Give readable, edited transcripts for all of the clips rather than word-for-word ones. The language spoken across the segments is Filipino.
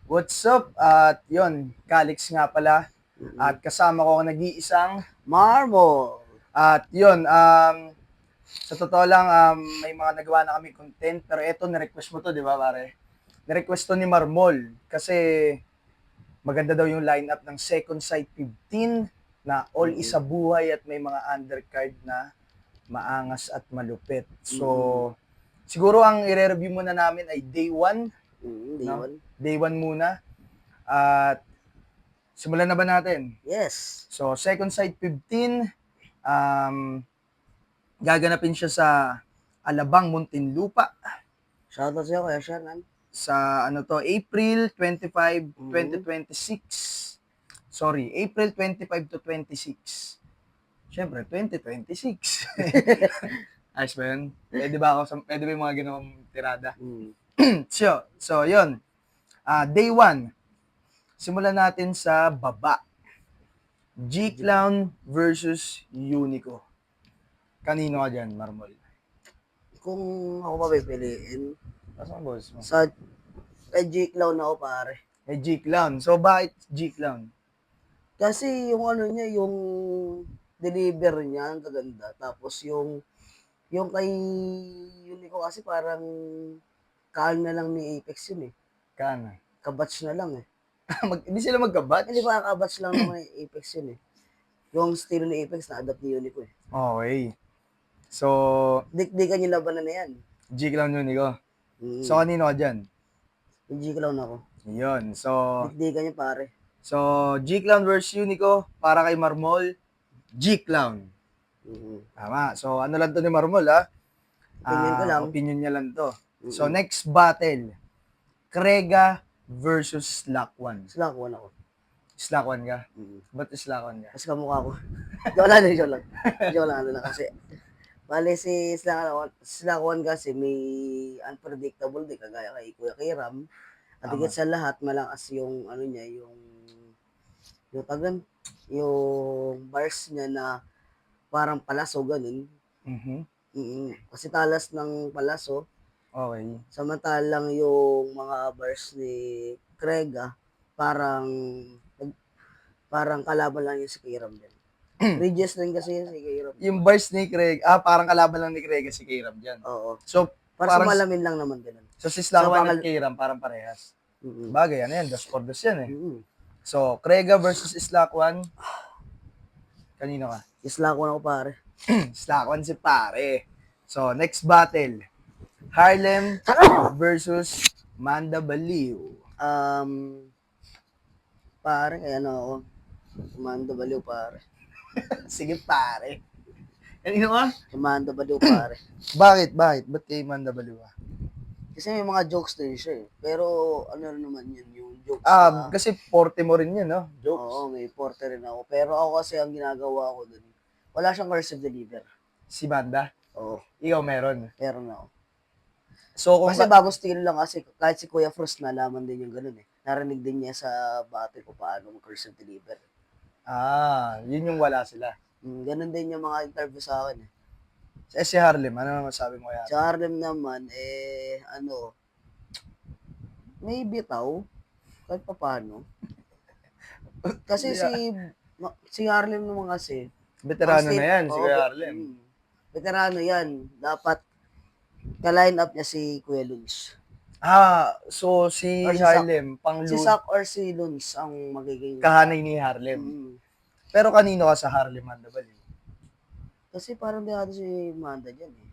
What's up? At yun, Calix nga pala. At kasama ko ang nag-iisang. Marble. At yun, sa totoo lang, may mga nagawa na kami content. Pero eto, na-request mo to, di ba pare? Na-request to ni Marmol. Kasi maganda daw yung lineup ng Second Sight 15 na all isa buhay at may mga undercard na maangas at malupit. So, siguro ang i-review muna namin ay day 1. Day No? one. Day 1 muna. At simulan na ba natin? Yes. So, Second Sight 15, gaganapin siya sa Alabang, Muntinlupa Shoutout sa'yo, Kuya Shannon. sa April 25, 2026. Sorry, April 25 to 26. Siyempre, 2026. Ayos ba yun? Pwede ba yung mga ginawang tirada? So, yun. Day 1. Simulan natin sa baba. G-Clown versus Unico. Kanino ka dyan, Marmol? Kung ako papipiliin, Saan boss mo? sa G-Clown ako pare. G-Clown. So, bakit G-Clown? Kasi yung ano niya, yung deliver niya, ang kaganda. Tapos yung kay Unico kasi parang kaan na lang ni Apex yun eh. Kana. Kabatch na lang eh. Hindi sila magkabatch? Hindi parang kabatch lang naman ni Apex yun eh. Yung style ni Apex na-adapt ni Unico eh. Okay. So, Dikdikan yung labanan na yan. G-Clown Unico. So, kanino ka dyan? Yung G-Clown ako. Yun. So, Dikdikan niya pare. G-Clown versus Unico, para kay Marmol, G-Clown. Mm-hmm. Tama. So, ano lang to ni Marmol, ha? Opinion ko lang. Opinion niya lang to. So, next battle, Krega versus Slack1. Slack1 ako. Slack1 ka? Ba't Slack1 ka? Kasi kamukha ko. Joke lang, joke lang. Joke lang, ano lang kasi. Bale si Slack1 kasi may unpredictable din, kagaya kay Kuya Kiram. At higit sa lahat, malakas yung ano niya, yung bars niya na parang palaso, ganun. Kasi talas ng palaso. Okay. Samantalang yung mga bars ni Krega, parang kalaban lang yung si Kiram din. Regis din kasi yun si Kiram. Yung bars ni Craig, parang kalaban lang ni Craig si Kiram dyan. Oo. So, parang sumalamin lang naman ganun. So, si Slack1 at Kiram parang parehas. Bagay, ano yan, 2-2 yan eh. So, Krega versus Slack1. Kanino ka? Slack1 ako pare. Slack1 si pare. So, next battle. Harlem versus Manda Baliw. Pare, kaya ano ako. Mando Baliw pare. Sige pare. Kanino ka? Mando Baliw pare. Bakit? Ba't kay Manda Baliw ka? Kasi may mga jokes din siya eh. Pero ano naman yun, yung jokes Kasi 40 mo rin yun, no? Jokes. Oo, may porter rin ako. Pero ako kasi ang ginagawa ko dun, wala siyang cursive deliver. Si Manda? Oo. Ikaw meron? Meron ako. So, kung kasi bago style lang kasi kahit si Kuya Frost nalaman din yung ganun eh. Narinig din niya sa battle ko paano mag-cursive deliver. Yun yung wala sila. Ganun din yung mga interview sa akin eh. Si Harlem, ano masabi mo kaya? Sa Harlem naman, may bitaw, kahit pa paano. Kasi si Harlem naman kasi, veterano na yan, si Kuya Harlem. Veterano yan. Dapat ka-line up niya si Kuya Luns. So si Harlem, pang Si Sak or si Luns ang magiging kahanay ni Harlem. Pero kanino ka sa Harlem, Manda Baliw? Kasi parang dehado si Manda dyan eh.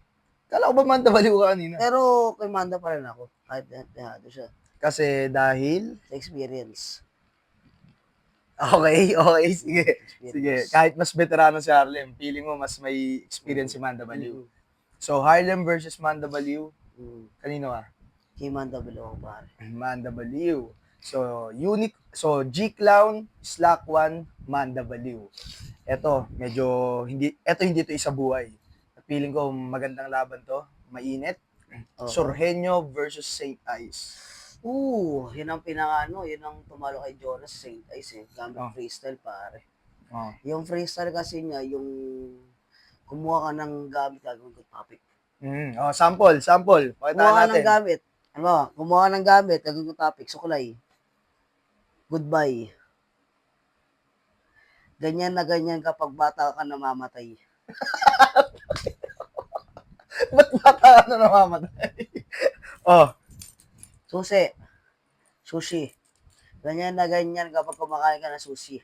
Kala ko ba Manda Baliw ka kanina? Pero kay Manda pa rin ako, kahit dehado siya. Kasi dahil? Sa experience. Okay, sige. Kahit mas veterano si Harlem, feeling mo mas may experience si Manda Baliw. So, Harlem versus Manda Baliw, kanino ka? Si Manda Baliw ako pare. Manda Baliw. So, G-Clown, Slack1, Manda Baliw. Eto, hindi to isa buhay. Feeling ko magandang laban to, mainit. Sorhenyo versus St. Ice. Yun ang yun ang tumalo kay Jonas sa St. Ice eh. Gamit freestyle pare. Yung freestyle kasi niya, yung kumuha ka ng gamit gagawin ko topic. Sample. Pakita natin. Kumuha ka ng gamit. Kumuha ka ng gamit, gagawin ko topic, sukulay. Goodbye. Ganyan na ganyan kapag bata ka namamatay. Ba't bata ka na namamatay? Oh, Susi. Sushi. Ganyan na ganyan kapag kumakain ka ng sushi.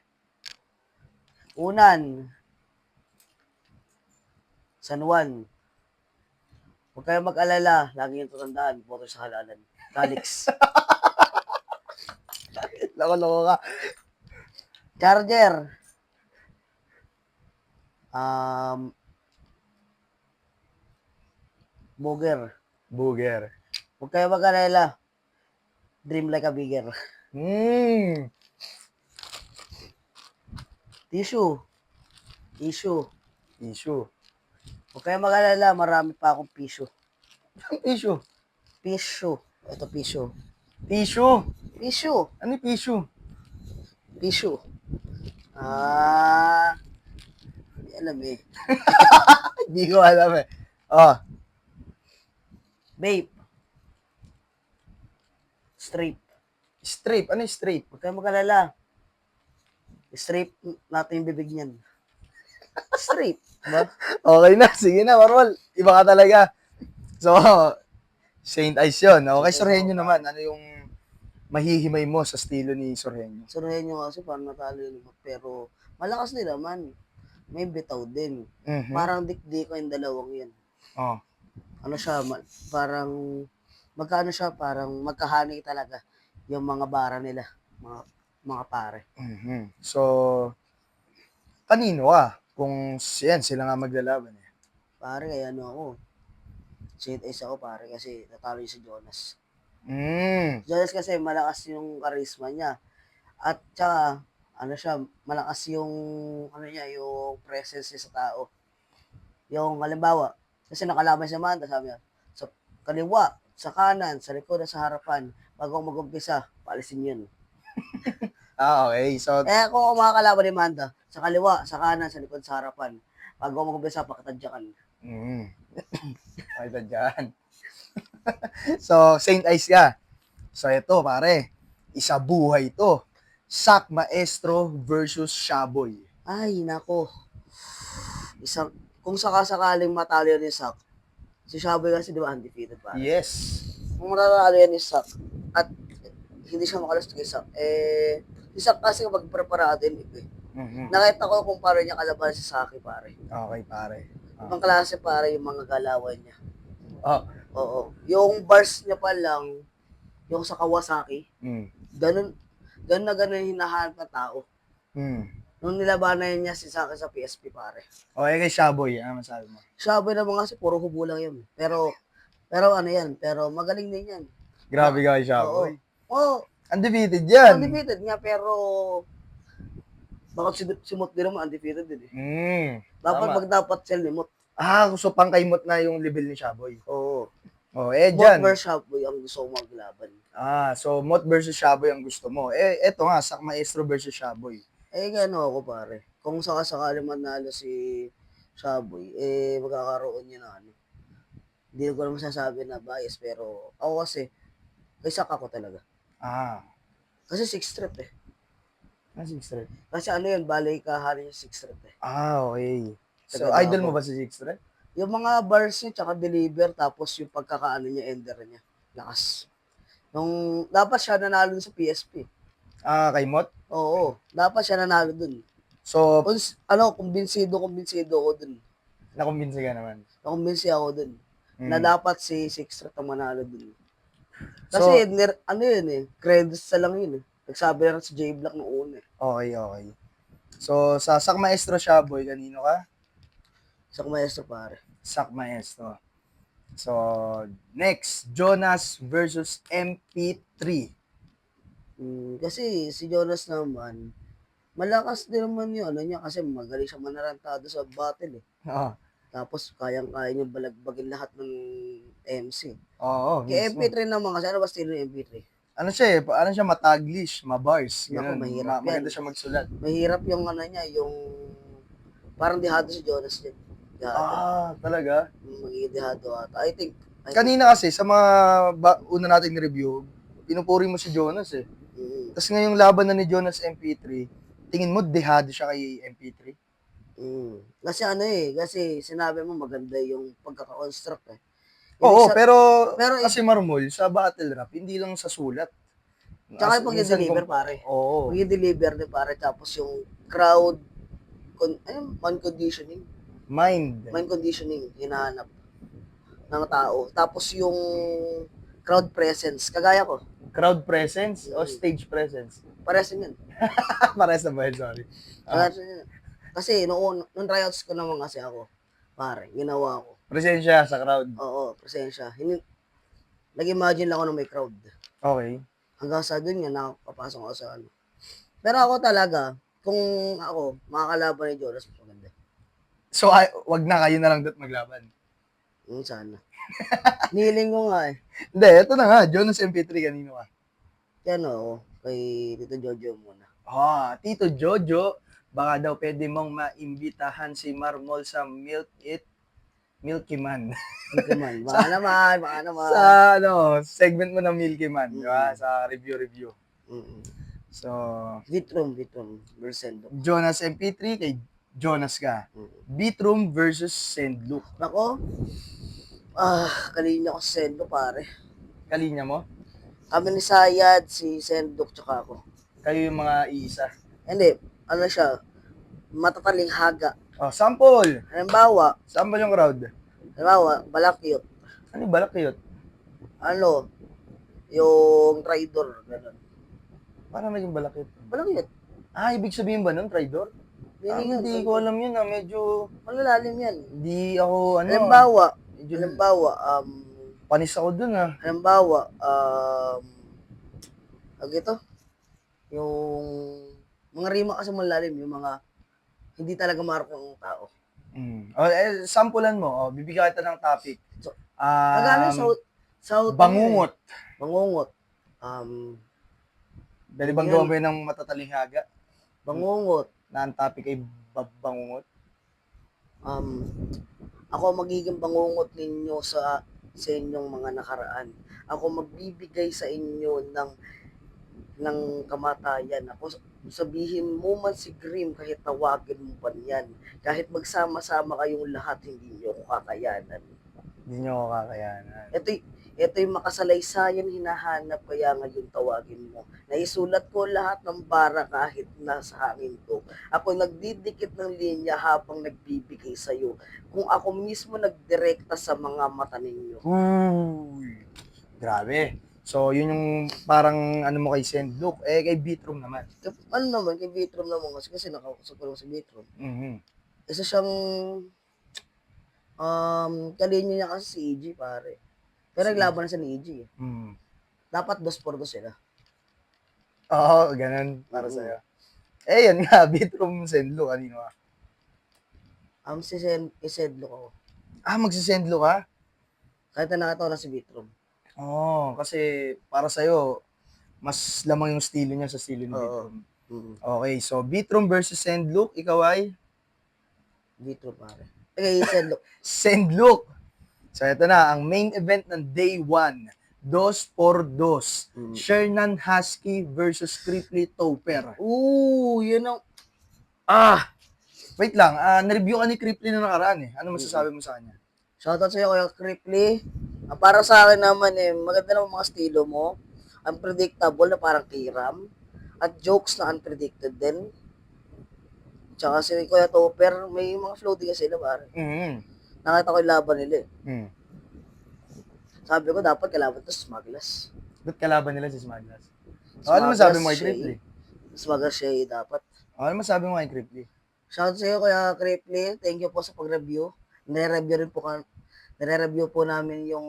Unan. San Juan. Huwag kayong mag-alala. Lagi yung tutandaan. Boto sa halalan. Calix. loko-loko ka. Charger. Um, Burger. Booger. Huwag kayong mag-alala. Dream like a bigger. Tissue. Issue. Issue. Huwag kayong mag-alala. Marami pa akong pisyo. Issue. Pisyo. Ito pisyo. Tissue. Pisyo. Ano yung tissue? Pisyo. Hindi alam eh. Hindi ko alam eh. Oh, Vape. Strip. strip. Ano yung strip? Huwag kayong mag-alala. Strip natin yung bibig niyan. Strip. Diba? Okay na. Sige na, Marwal. Iba ka talaga. So, Saint Ice yun. Okay, Sorhenyo naman. Ano yung mahihimay mo sa estilo ni Sorhenyo? Suruhin nyo kasi parang natalo yun. Pero malakas din naman. May bitaw din. Mhm. Parang dikdi ko yung dalawang yan. Oh. Ano siya, parang magkano siya, parang magkahani talaga yung mga bara nila. Mga pare. Mhm. So, kanino ka? Kung yan, sila nga maglalaban eh. Pare, kaya ano ako. Saint Ace ako pare kasi natalo yung si Jonas. Mm. Jonas kasi malakas yung charisma niya. At saka, ano siya, malakas yung, ano niya, yung presence niya sa tao. Yung, halimbawa, kasi nakalaban si Amanda, sabi niya, sa kaliwa, sa kanan, sa likod, sa harapan, bago ako mag-umpisa, paalisin yun. Ah, okay. So, Kung ako makakalaban ni Amanda, sa kaliwa, sa kanan, sa likod, sa harapan, bago ako mag-umpisa, pakatadyakan. ay dyan. So, Saint Ice ka. So, ito, pare. Isa buhay to. Sak Maestro versus Shaboy. Ay, nako. Kung sakasakaling matalo yan ni Sak, si Shaboy kasi di ba undefeated pa. Yes. Kung matatalo yan ni Sak, at hindi siya makalas kay Sak, si Sak kasi kapag preparado yun, Mhm. nakita ko kung paano niya kalaban si Saki, pare. Okay, pare. Ibang klase, pare, yung mga galawan niya. Oh. Oo. Yung bars niya pa lang, yung sa Kawasaki, Mm. ganun na ganun yung hinahanap ng tao. Mm. Nung nilabanan niya si Saki sa PSP, pare. Okay, kay Shaboy, ano masabi mo? Shaboy naman kasi puro hubo lang yun. Pero ano yan, pero magaling din yan. Grabe ka kay Oo. Shaboy. Oo. Undefeated yan. Undefeated nga, pero bakit si Mot din naman undefeated din eh. Dapat Tama. dapat sell ni Mot. So pangkaimot na yung level ni Shaboy. Oo. Oh, Mot dyan. versus Shaboy ang gusto ko maglaban. So Mot versus Shaboy ang gusto mo. Eto nga, Sak Maestro versus Shaboy. Gano ako pare. Kung sakasakali manalo si Shaboy, magkakaroon niya na ano. Hindi ko naman masasabi na bias, pero ako kasi, kay Sak ako talaga. Kasi 6 strip eh. 6 strip. Kasi ano yun, balay kahari yung 6 strip eh. Okay. So, Taga idol Davao. mo ba si 6 strip? Yung mga bars niya, tsaka deliver, tapos yung pagkakaano niya, ender niya. Lakas. Dapat siya nanalo sa PSP. Kay Mot? Oo, dapat siya nanalo dun. So, Kumbinsido ako dun. nakumbinsi ka naman. Nakumbinsi ako dun. Na dapat si Sixth ang manalo dun. So, Kasi, yun eh, credits sa lang yun eh. Nagsabi na si J Black noong una eh. Okay. So, sa Sak Maestro Shaboy, kanino ka? Sa kumaestro pare. Sak Maestro. So, next, Jonas versus MP3. Kasi si Jonas naman, malakas din naman yun, ano niya, kasi magaling siya manarantado sa battle eh. Oo. Tapos, kayang-kaya niya balagbagin lahat ng MC. Oo, Kay mismo. MP3 naman kasi, ano ba stilo ng MP3? Ano siya mataglish, mabars. Naku, Ganun. mahirap yan. Maganda siya magsulat. Mahirap yung ano niya, yung parang dihado si Jonas din. Dihado. Talaga? Magiging dihado ata. I think. Kanina kasi, sa mga una nating review, pinupuri mo si Jonas eh. Mm. Tapos ngayong laban na ni Jonas MP3, tingin mo dehado siya kay MP3? Kasi ano kasi sinabi mo maganda yung pagkaka-construct eh. Ibig Oo, sa pero kasi Marmol, sa battle rap, hindi lang sa sulat. tsaka yung Minsan pag-deliver pare. oo, Pag-deliver din pare tapos yung crowd man conditioning, mind, mind conditioning hinahanap ng tao. Tapos yung crowd presence, kagaya ko. crowd presence o Mm, stage presence. pares din yan. Parehas na ba yun? Sorry. Pares din yan. Kasi nung tryouts ko naman kasi ako, pare, ginawa ko. Presensya sa crowd. Oo, presensya. Nag-imagine lang ako na may crowd. Okay. Hanggang sa dun nga, nakapasok ako sa ano. Pero ako talaga, kung ako, makakalaban ni Jonas, mas maganda. So, wag na kayo na lang doon maglaban. Sana. Niling ko nga eh. Hindi, ito na nga. Jonas MP3, kanino ka? Yan ako, kay Tito Jojo muna. Tito Jojo, baka daw pwede mong maimbitahan si Marmol sa Milky Man. Milky Man. Baka naman, baka naman. Sa segment mo ng Milky Man, di ba? Sa review. Mm-mm. So, Vitrum, Versendo. Jonas MP3 kay Jonas ka. Beatroom versus Sendlook. Nako, kalinya ko si Sendo pare. Kalinya mo? Kami ni Sayad, si Sendok, tsaka ako. Kayo yung mga iisa. Hindi, ano siya, matataling haga. Sample! Halimbawa, Sample yung crowd. Balakyot. Ano yung balak yun? Ano, yung Traidor, gano'n. Para maging balak yun. Balakyot. Ibig sabihin ba nun, traidor? Hindi ko alam yun medyo... Malalalim yan. Hindi ako, Halimbawa, medyo panis ako dun halimbawa, ito, yung mga rima kasi malalim, yung mga hindi talaga mark ng tao. Sampulan mo. Bibigyan kita ng topic. So, kagano sa bangungot. Bangungot. Dali bang gawa mo yun ng matataling haga? Bangungot. Na ang topic ay bangungot? Ako magiging bangungot ninyo sa inyong mga nakaraan. Ako magbibigay sa inyo ng kamatayan. Ako sabihin mo man si Grim kahit tawagin mo pa yan. Kahit magsama-sama kayong lahat, hindi nyo ako kakayanan. Hindi nyo ako kakayanan. Ito yung makasalaysayang hinahanap, kaya ngayon tawagin mo. Naisulat ko lahat ng bara kahit nasa hangin ko. Ako nagdidikit ng linya habang nagbibigay sa'yo. Kung ako mismo nagdirekta sa mga mata ninyo. Uy! Grabe. So, yun yung parang mo kay Sendlook. Kay Beatroom naman. Kay Vitrum naman kasi nakausap ko lang si Vitrum. Mm-hmm. Isa siyang kalinya niya kasi si EG pare. Pero naglaban na siya ni EG eh. Dapat 2-2 sila. Oo, ganun para sa'yo. Yan nga, Beatroom, Sendlook, kanino ka? Isedlo ko. Magsisendlook ka? Kahit na nakatawa lang si Vitrum. Kasi para sa'yo, mas lamang yung estilo niya sa estilo ni Beatroom. Okay, so Beatroom versus Sendlook, ikaw ay? Vitrum pare. Sendlook. Sendlook! So ito na, ang main event ng day 1, 2-4-2. Shernan Husky versus Cripply Topper. Yun ang... Wait lang, na-review ka ni Cripply na nakaraan eh. Ano masasabi mo sa kanya? Shoutout sa'yo Kuya Cripply. Para sa akin naman maganda naman mga estilo mo. Unpredictable na parang Kiram. At jokes na unpredicted din. Tsaka si Kuya Topper, may mga flow din kasi sila pare. Nakita ko yung laban nila Sabi ko dapat kalaban to Smugglas. Ba't kalaban nila si Smugglas? Ano masabi mo kay Cripply? Smugglas siya dapat. Ano masabi mo kay Cripply? Shoutout sa'yo Kuya Cripply. Thank you po sa pag-review. Nire-review po namin yung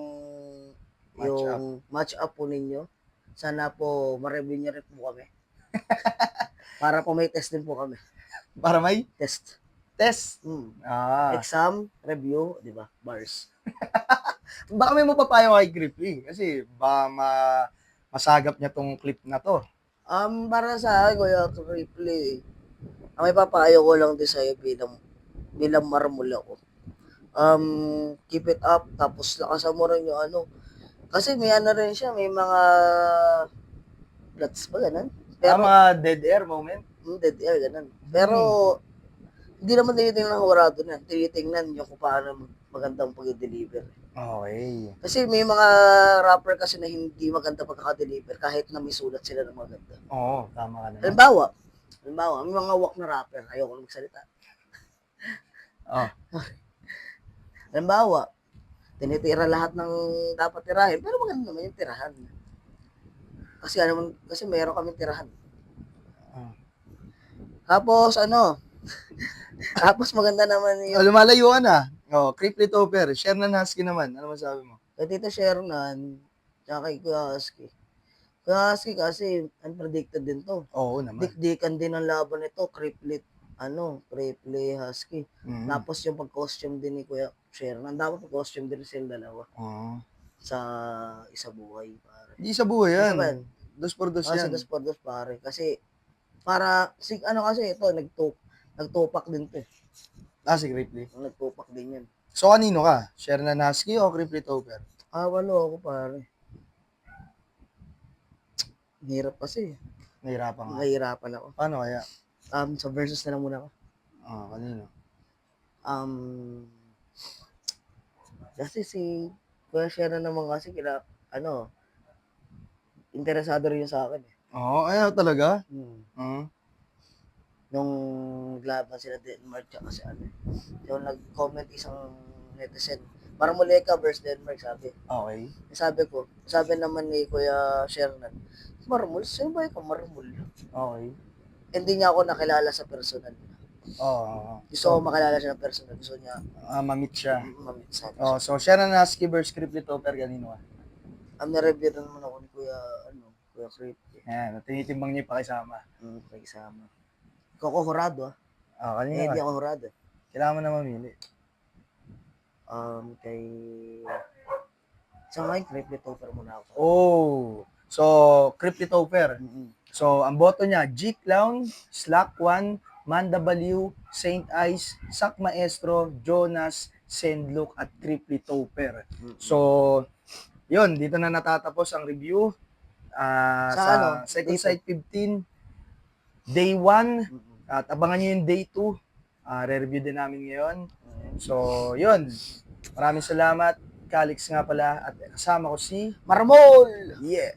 match up po ninyo. Sana po ma-review niyo rin po kami. Para po may test din po kami. Para may? Test. Exam, review, di ba? Bars. Baka may mapapayo kay Cripply. Kasi masagap niya tong clip na to. Para sa akin, Kuya Cripply, ang may papayo ko lang din sa'yo bilang Marmol ako. Keep it up, tapos lakasan mo rin yung kasi may rin siya, may mga triplets pa, ganun. Pero, Pero, mga dead air moment. dead air, ganun. Pero, hindi naman tinitingnan ng hurado na. Tinitingnan yung kung paano magandang pag-deliver. Okay. Kasi may mga rapper kasi na hindi maganda pagkaka-deliver kahit na may sulat sila ng maganda. Oo, tama ka naman. Halimbawa, may mga wak na rapper, ayoko na magsalita. Oh. Halimbawa, tinitira lahat ng dapat tirahin, pero maganda naman yung tirahan. Kasi meron kaming tirahan. Ah. Tapos tapos maganda naman Oh, lumalayo ka na. Oh, Creeply Topper. Shernan Husky naman. Ano masabi mo? kay Tito Shernan, tsaka kay Kuya Husky. Kuya Husky kasi unpredicted din to. Oo naman. Dikdikan din ang laban nito, Cripply Husky. Mm. Tapos yung pag-costume din ni Kuya Shernan, dapat pag-costume din sila dalawa Oo. sa Isa Buhay, pare. Hindi sa buhay Isa ba yan. yan? Dos por dos Kasi yan. 2x2 pare. Kasi, kasi ito, nagtupak din to. Ah, si Creeply. Nagtupak din yan. So, kanino ka? Shernan Husky o Creeply Topper? Walo ako pare. Hirap kasi. Nahirapan ka. Nahihirapan ako. Paano kaya? Sa versus na lang muna ako. Ah, kanino? Kasi si Kuya Shernan naman kasi interesado rin yun sa akin eh. Oo, ayaw talaga. Nung naglaban sila Denmark tsaka si yung nag-comment isang netizen, Marmoleka versus Denmark, sabi. Okay. Sabi naman ni Kuya Shernan, Marmol? Sino ba yung Marmol? Okay. Hindi niya ako nakilala sa personal. Oo. Gusto ko makilala siya ng personal. Gusto niya Ma-meet siya. mamit sa Oh, so Shernan Husky versus Creeply Topper, kanino ka? na-review na naman ako ni Kuya Creep. Yan, tinitimbang niya yung pakisama. Pakisama. Ikaw ko hurado Kanino hindi ka? ako hurado. Kailangan mo na mamili. Kay... Sa ngayon, Creeply Topper muna ako. Oh, so Creeply Topper. So, ang boto niya, G Clown, Slack 1, Manda Baliw, Saint Ice, Sak Maestro, Jonas, Sendlook, at Creeply Topper. So, yun, dito na natatapos ang review. Sa Second Day Sight 15, Day 1, at abangan nyo yung Day 2. Re-review din namin ngayon. So, yun. Maraming salamat. Calix nga pala, at kasama ko si Marmol! Yeah.